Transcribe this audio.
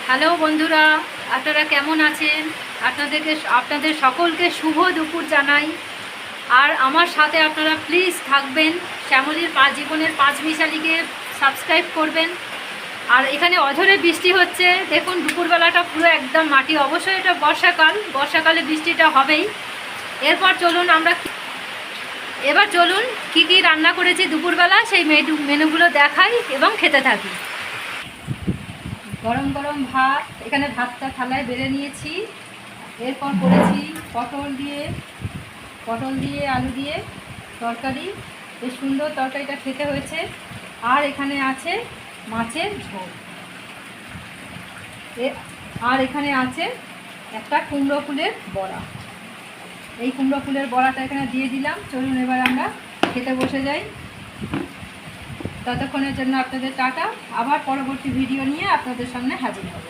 Hello বন্ধুরা, আপনারা কেমন আছেন? আপনাদের সকলকে শুভ দুপুর জানাই। আর আমার সাথে আপনারা প্লিজ থাকবেন, শ্যামলীর জীবনের পাঁচমিশালিকে সাবস্ক্রাইব করবেন। আর এখানে অঝরে বৃষ্টি হচ্ছে, দেখুন দুপুরবেলাটা পুরো একদম মাটি। অবশ্যই এটা বর্ষাকালে বৃষ্টিটা হবেই। এবার চলুন কি কি রান্না করেছি দুপুরবেলা সেই মেনুগুলো দেখাই এবং খেতে থাকি। গরম গরম ভাত, এখানে ভাতটা থালায় বেড়ে নিয়েছি। এরপর করেছি পটল দিয়ে আলু দিয়ে তরকারি। বেশ সুন্দর তরকারিটা খেতে হয়েছে। আর এখানে আছে মাছের ঝোল, আর এখানে আছে একটা কুমড়ো ফুলের বড়া। এই কুমড়ো ফুলের বড়াটা এখানে দিয়ে দিলাম। চলুন এবার আমরা খেতে বসে যাই। ততক্ষণের জন্য আপনাদের টাটা। আবার পরবর্তী ভিডিও নিয়ে আপনাদের সামনে হাজির হব।